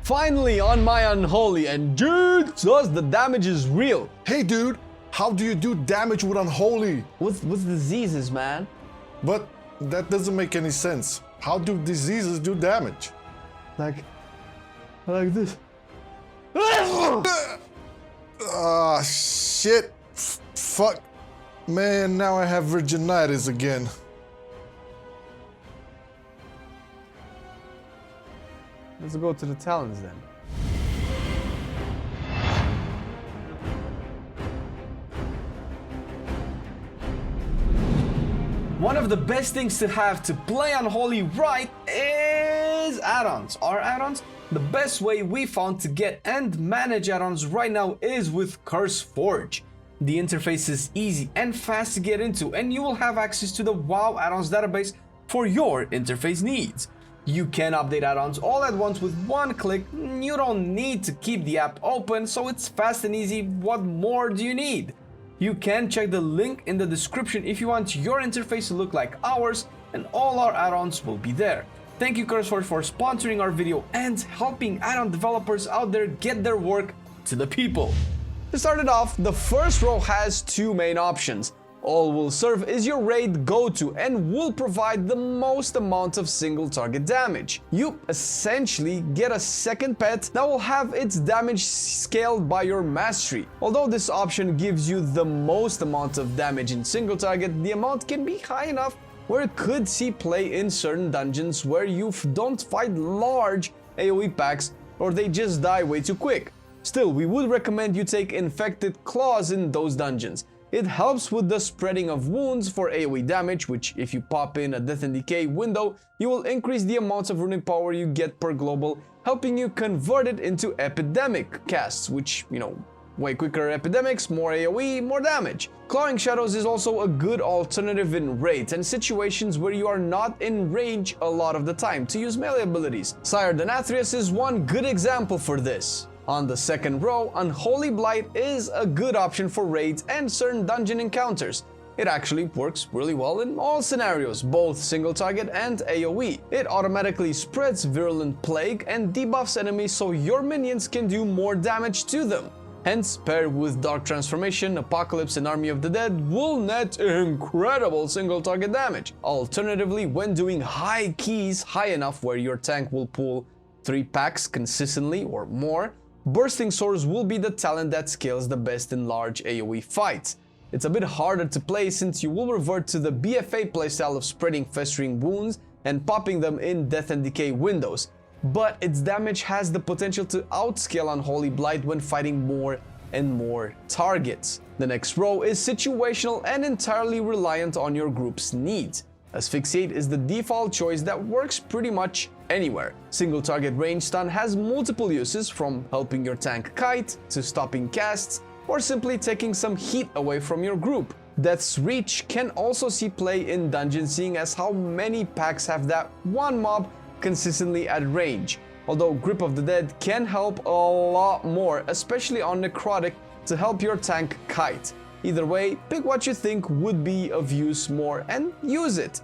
Finally on my Unholy, and Jesus, the damage is real. Hey dude, how do you do damage with Unholy? With diseases, man. But that doesn't make any sense. How do diseases do damage? Like this. Ah, shit. Fuck. Man, now I have virginitis again. Let's go to the talents then. One of the best things to have to play Unholy right is add-ons. Our add-ons, the best way we found to get and manage add-ons right now is with CurseForge. The interface is easy and fast to get into, and you will have access to the WoW add-ons database for your interface needs. You can update add-ons all at once with one click. You don't need to keep the app open, so it's fast and easy. What more do you need? You can check the link in the description if you want your interface to look like ours, and all our add-ons will be there. Thank you CurseForge for sponsoring our video and helping add-on developers out there get their work to the people. To start it off, the first row has two main options. All will serve is your raid go-to and will provide the most amount of single target damage. You essentially get a second pet that will have its damage scaled by your mastery. Although this option gives you the most amount of damage in single target, the amount can be high enough where it could see play in certain dungeons where you don't fight large AoE packs or they just die way too quick. Still, we would recommend you take Infected Claws in those dungeons. It helps with the spreading of wounds for AoE damage, which if you pop in a Death and Decay window, you will increase the amounts of runic power you get per global, helping you convert it into epidemic casts, which, way quicker epidemics, more AoE, more damage. Clawing Shadows is also a good alternative in raids and situations where you are not in range a lot of the time to use melee abilities. Sire Denathrius is one good example for this. On the second row, Unholy Blight is a good option for raids and certain dungeon encounters. It actually works really well in all scenarios, both single target and AoE. It automatically spreads Virulent Plague and debuffs enemies so your minions can do more damage to them. Hence, paired with Dark Transformation, Apocalypse and Army of the Dead will net incredible single target damage. Alternatively, when doing high keys high enough where your tank will pull 3 packs consistently or more, Bursting Swords will be the talent that scales the best in large AoE fights. It's a bit harder to play since you will revert to the BFA playstyle of spreading festering wounds and popping them in Death and Decay windows, but its damage has the potential to outscale Unholy Blight when fighting more and more targets. The next row is situational and entirely reliant on your group's needs. Asphyxiate is the default choice that works pretty much anywhere. Single target range stun has multiple uses, from helping your tank kite to stopping casts or simply taking some heat away from your group. Death's Reach can also see play in dungeons, seeing as how many packs have that one mob consistently at range. Although Grip of the Dead can help a lot more, especially on Necrotic, to help your tank kite. Either way, pick what you think would be of use more and use it.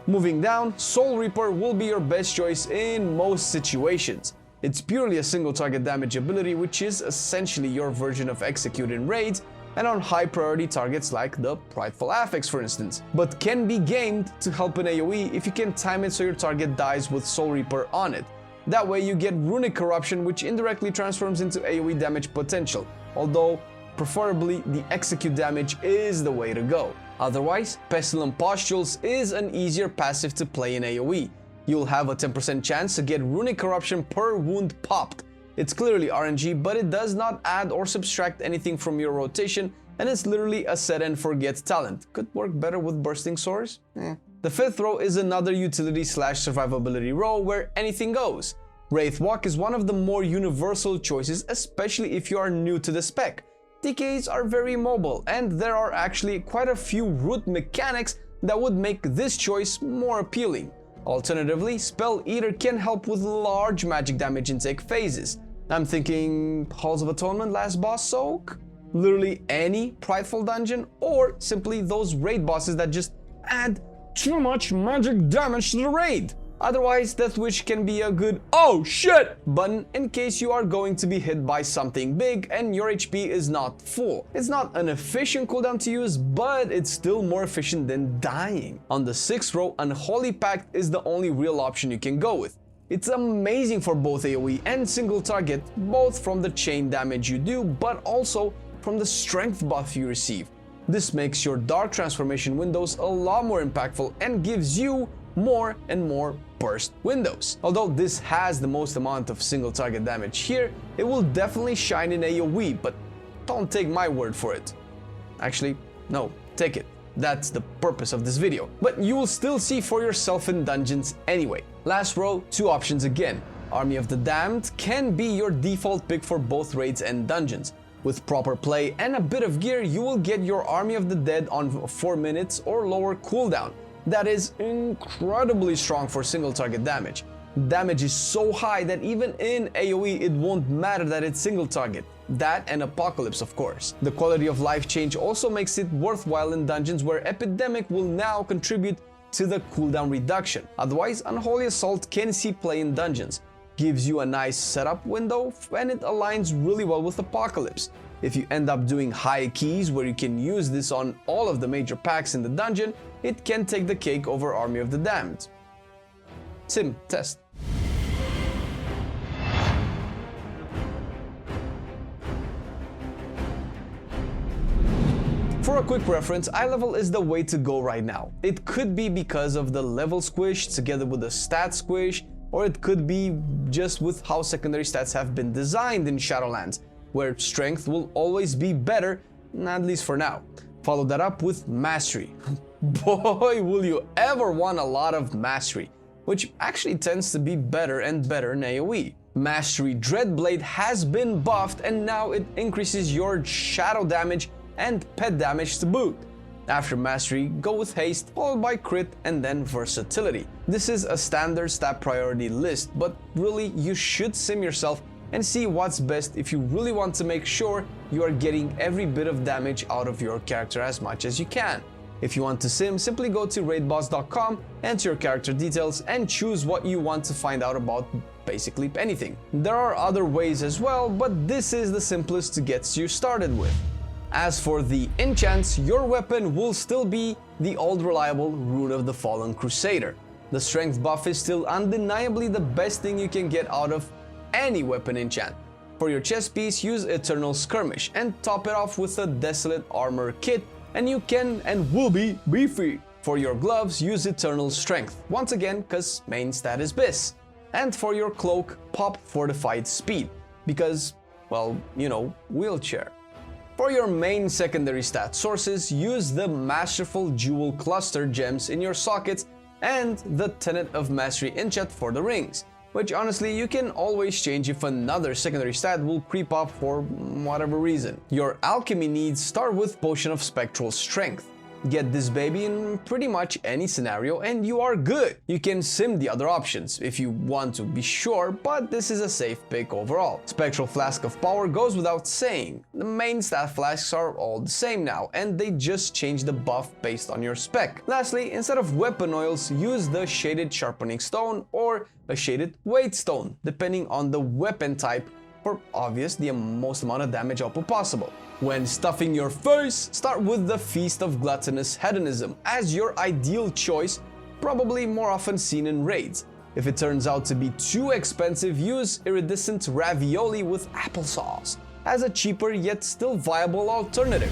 Moving down, Soul Reaper will be your best choice in most situations. It's purely a single target damage ability, which is essentially your version of Execute in raids and on high priority targets like the Prideful Affix for instance, but can be gamed to help in AoE if you can time it so your target dies with Soul Reaper on it. That way you get Runic Corruption, which indirectly transforms into AoE damage potential, although preferably the execute damage is the way to go. Otherwise, Pestilent Pustules is an easier passive to play in AoE. You'll have a 10% chance to get Runic Corruption per wound popped. It's clearly RNG, but it does not add or subtract anything from your rotation, and it's literally a set and forget talent. Could work better with Bursting Swords? The fifth row is another utility / survivability row where anything goes. Wraith Walk is one of the more universal choices, especially if you are new to the spec. DKs are very mobile, and there are actually quite a few root mechanics that would make this choice more appealing. Alternatively, Spell Eater can help with large magic damage intake phases. I'm thinking Halls of Atonement last boss soak, literally any prideful dungeon, or simply those raid bosses that just add too much magic damage to the raid. Otherwise, Death Wish can be a good "oh shit" button in case you are going to be hit by something big and your HP is not full. It's not an efficient cooldown to use, but it's still more efficient than dying. On the 6th row, Unholy Pact is the only real option you can go with. It's amazing for both AoE and single target, both from the chain damage you do, but also from the strength buff you receive. This makes your dark transformation windows a lot more impactful and gives you more and more burst windows. Although this has the most amount of single target damage here, it will definitely shine in AoE, but don't take my word for it. Actually, no, take it. That's the purpose of this video. But you will still see for yourself in dungeons anyway. Last row, 2 options again. Army of the Damned can be your default pick for both raids and dungeons. With proper play and a bit of gear, you will get your Army of the Dead on 4 minutes or lower cooldown. That is incredibly strong for single target damage. Damage is so high that even in AoE it won't matter that it's single target. That and Apocalypse, of course. The quality of life change also makes it worthwhile in dungeons where Epidemic will now contribute to the cooldown reduction. Otherwise, Unholy Assault can see play in dungeons. Gives you a nice setup window and it aligns really well with Apocalypse. If you end up doing high keys where you can use this on all of the major packs in the dungeon, it can take the cake over Army of the Damned. Sim test. For a quick reference, eye level is the way to go right now. It could be because of the level squish together with the stat squish, or it could be just with how secondary stats have been designed in Shadowlands, where strength will always be better, at least for now. Follow that up with mastery. Boy, will you ever want a lot of mastery, which actually tends to be better and better in AoE. Mastery Dreadblade has been buffed and now it increases your shadow damage and pet damage to boot. After mastery, go with haste, followed by crit and then versatility. This is a standard stat priority list, but really you should sim yourself and see what's best if you really want to make sure you are getting every bit of damage out of your character as much as you can. If you want to sim, simply go to raidboss.com, enter your character details and choose what you want to find out about basically anything. There are other ways as well, but this is the simplest to get you started with. As for the enchants, your weapon will still be the old reliable Rune of the Fallen Crusader. The strength buff is still undeniably the best thing you can get out of any weapon enchant. For your chest piece, use Eternal Skirmish and top it off with a Desolate Armor kit and you can and will be beefy. For your gloves, use Eternal Strength, once again cause main stat is Bis. And for your cloak, pop Fortified Speed, because, well, you know, wheelchair. For your main secondary stat sources, use the Masterful Jewel Cluster gems in your sockets and the Tenet of Mastery enchant for the rings, which honestly you can always change if another secondary stat will creep up for whatever reason. Your alchemy needs start with Potion of Spectral Strength. Get this baby in pretty much any scenario and you are good. You can sim the other options if you want to be sure, but this is a safe pick overall. Spectral Flask of Power goes without saying. The main stat flasks are all the same now and they just change the buff based on your spec. Lastly, instead of weapon oils, use the Shaded Sharpening Stone or a Shaded Weight Stone, depending on the weapon type, for obvious the most amount of damage output possible. When stuffing your face, start with the Feast of Gluttonous Hedonism as your ideal choice, probably more often seen in raids. If it turns out to be too expensive, use Iridescent Ravioli with applesauce as a cheaper yet still viable alternative.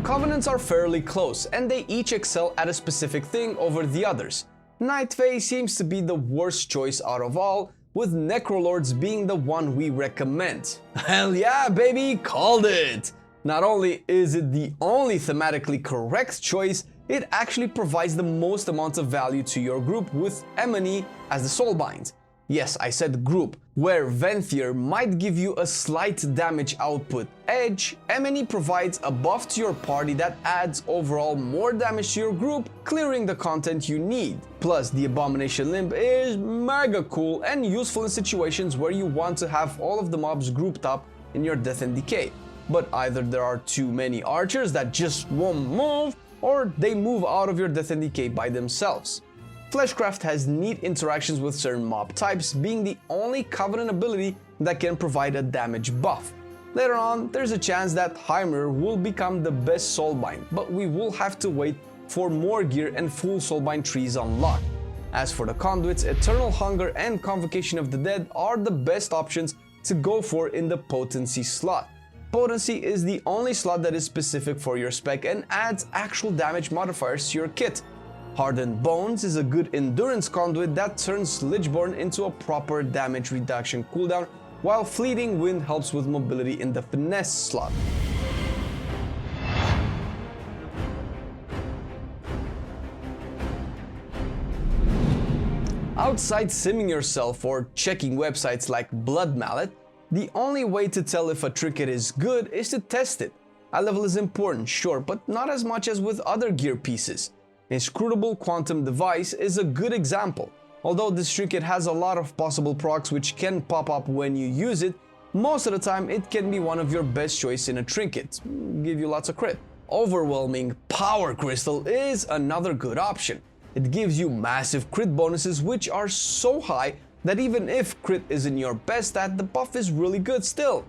Covenants are fairly close and they each excel at a specific thing over the others. Night Fae seems to be the worst choice out of all, with Necrolords being the one we recommend. Hell yeah, baby, called it! Not only is it the only thematically correct choice, it actually provides the most amount of value to your group with Emony as the Soulbinds. Yes, I said group. Where Venthyr might give you a slight damage output edge, Emony provides a buff to your party that adds overall more damage to your group, clearing the content you need. Plus, the Abomination Limb is mega cool and useful in situations where you want to have all of the mobs grouped up in your Death and Decay. but either there are too many archers that just won't move, or they move out of your Death and Decay by themselves. Fleshcraft has neat interactions with certain mob types, being the only Covenant ability that can provide a damage buff. Later on, there's a chance that Heimer will become the best Soulbind, but we will have to wait for more gear and full Soulbind trees unlocked. As for the Conduits, Eternal Hunger and Convocation of the Dead are the best options to go for in the Potency slot. Potency is the only slot that is specific for your spec and adds actual damage modifiers to your kit. Hardened Bones is a good endurance conduit that turns Lichborn into a proper damage reduction cooldown, while Fleeting Wind helps with mobility in the finesse slot. Outside simming yourself or checking websites like Blood Mallet, the only way to tell if a trinket is good is to test it. Eye level is important, sure, but not as much as with other gear pieces. Inscrutable Quantum Device is a good example. Although this trinket has a lot of possible procs which can pop up when you use it, most of the time it can be one of your best choice in a trinket, give you lots of crit. Overwhelming Power Crystal is another good option. It gives you massive crit bonuses which are so high that even if crit isn't your best stat, the buff is really good still.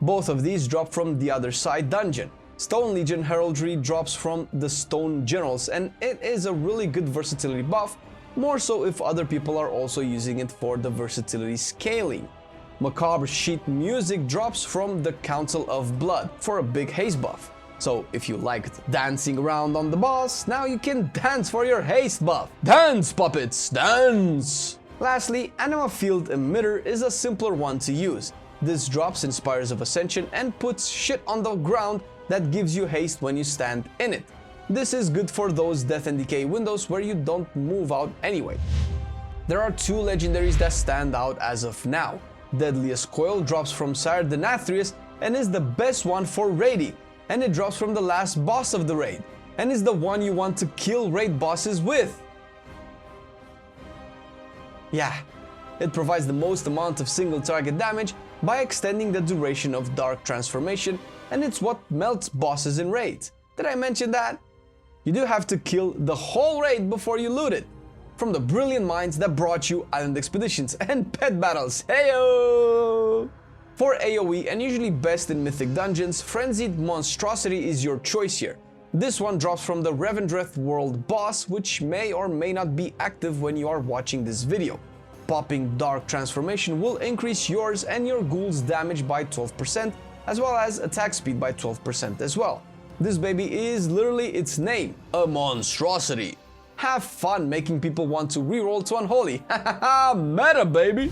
Both of these drop from the other side dungeon. Stone Legion Heraldry drops from the Stone Generals, and it is a really good versatility buff, more so if other people are also using it for the versatility scaling. Macabre Sheet Music drops from the Council of Blood for a big haste buff. So if you liked dancing around on the boss, now you can dance for your haste buff. Dance, puppets, dance! Lastly, Anima Field Emitter is a simpler one to use. This drops Inspires of Ascension and puts shit on the ground that gives you haste when you stand in it. This is good for those Death and Decay windows where you don't move out anyway. There are two legendaries that stand out as of now. Deadliest Coil drops from Sire Denathrius and is the best one for raiding, and it drops from the last boss of the raid, and is the one you want to kill raid bosses with. Yeah, it provides the most amount of single target damage by extending the duration of Dark Transformation, and it's what melts bosses in raids. Did I mention that? You do have to kill the whole raid before you loot it. From the brilliant minds that brought you Island Expeditions and Pet Battles, heyo! For AoE and usually best in Mythic dungeons, Frenzied Monstrosity is your choice here. This one drops from the Revendreth World boss, which may or may not be active when you are watching this video. Popping Dark Transformation will increase yours and your ghoul's damage by 12%, as well as attack speed by 12% as well. This baby is literally its name, a monstrosity. Have fun making people want to reroll to Unholy. Hahaha, meta baby!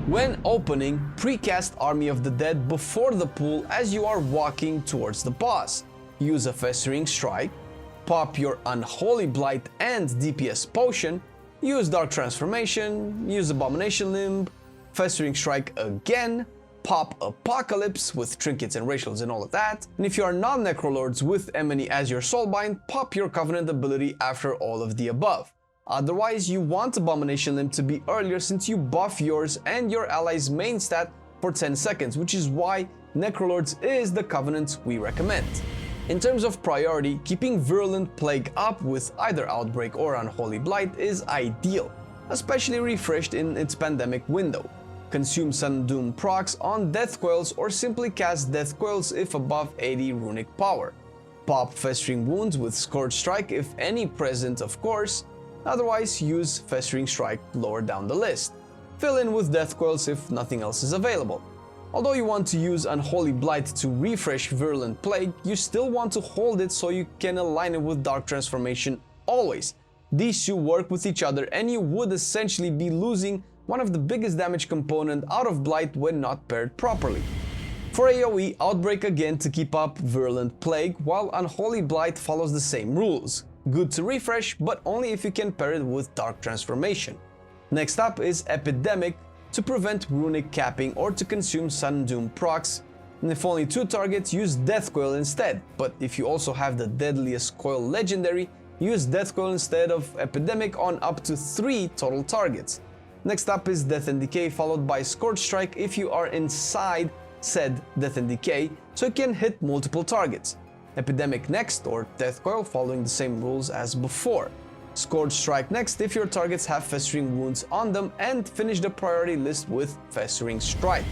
When opening, precast Army of the Dead before the pool as you are walking towards the boss. Use a Festering Strike, pop your Unholy Blight and DPS potion, use Dark Transformation, use Abomination Limb, Festering Strike again, pop Apocalypse with trinkets and racials and all of that, and if you are not Necrolords with Emily as your Soulbind, pop your Covenant ability after all of the above. Otherwise, you want Abomination Limb to be earlier since you buff yours and your ally's main stat for 10 seconds, which is why Necrolords is the Covenant we recommend. In terms of priority, keeping Virulent Plague up with either Outbreak or Unholy Blight is ideal, especially refreshed in its pandemic window. Consume Sun Doom procs on Death Coils or simply cast Death Coils if above 80 runic power. Pop Festering Wounds with Scourge Strike if any present, of course. Otherwise, use Festering Strike lower down the list. Fill in with Death Coils if nothing else is available. Although you want to use Unholy Blight to refresh Virulent Plague, you still want to hold it so you can align it with Dark Transformation always. These two work with each other and you would essentially be losing one of the biggest damage component out of Blight when not paired properly. For AoE, Outbreak again to keep up Virulent Plague, while Unholy Blight follows the same rules. Good to refresh, but only if you can pair it with Dark Transformation. Next up is Epidemic to prevent runic capping or to consume Sun Doom procs, and if only two targets, use Death Coil instead, but if you also have the Deadliest Coil legendary, use Death Coil instead of Epidemic on up to 3 total targets. Next up is Death and Decay, followed by Scorch Strike if you are inside said Death and Decay, so you can hit multiple targets. Epidemic next, or Death Coil, following the same rules as before. Scorch Strike next if your targets have Festering Wounds on them, and finish the priority list with Festering Strike.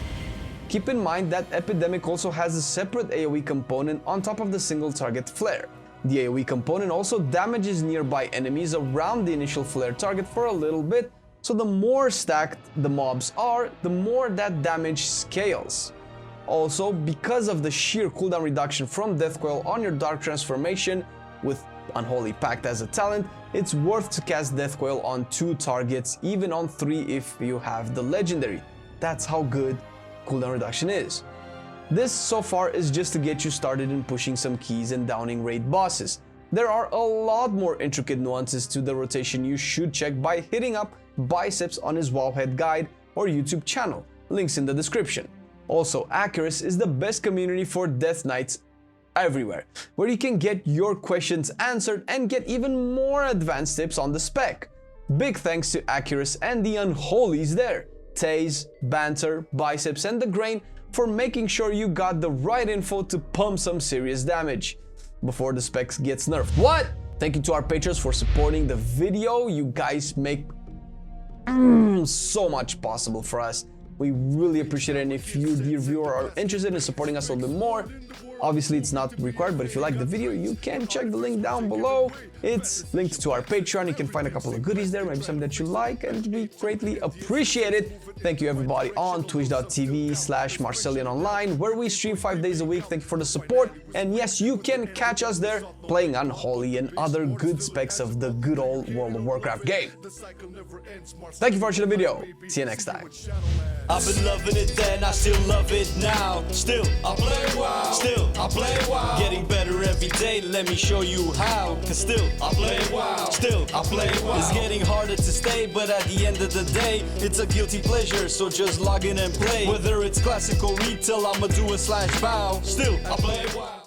Keep in mind that Epidemic also has a separate AoE component on top of the single target flare. The AoE component also damages nearby enemies around the initial flare target for a little bit, so the more stacked the mobs are, the more that damage scales. Also, because of the sheer cooldown reduction from Death Coil on your Dark Transformation, with Unholy Pact as a talent, it's worth to cast Death Coil on 2 targets, even on 3 if you have the Legendary. That's how good cooldown reduction is. This so far is just to get you started in pushing some keys and downing raid bosses. There are a lot more intricate nuances to the rotation you should check by hitting up Biceps on his Wowhead guide or YouTube channel, links in the description. Also, Acuris is the best community for Death Knights everywhere, where you can get your questions answered and get even more advanced tips on the spec. Big thanks to Acuris and the Unholies there, Taze, Banter, Biceps and the Grain, for making sure you got the right info to pump some serious damage before the specs gets nerfed. What? Thank you to our patrons for supporting the video. You guys make so much possible for us. We really appreciate it, and if you, dear viewer, are interested in supporting us a little bit more, obviously it's not required, but if you like the video, you can check the link down below. It's linked to our Patreon. You can find a couple of goodies there, maybe something that you like, and we greatly appreciate it. Thank you everybody on twitch.tv/MarcelianOnline, where we stream 5 days a week. Thank you for the support, and yes, you can catch us there playing Unholy and other good specs of the good old World of Warcraft game. Thank you for watching the video. See you next time. I've been loving it then, I still love it now. Still, I play WoW. Still, I play WoW. Getting better every day, let me show you how. Cause still, I play WoW. Still, I play WoW. It's getting harder to stay, but at the end of the day, it's a guilty pleasure, so just log in and play. Whether it's classic or retail, I'ma do a /bow. Still, I play WoW.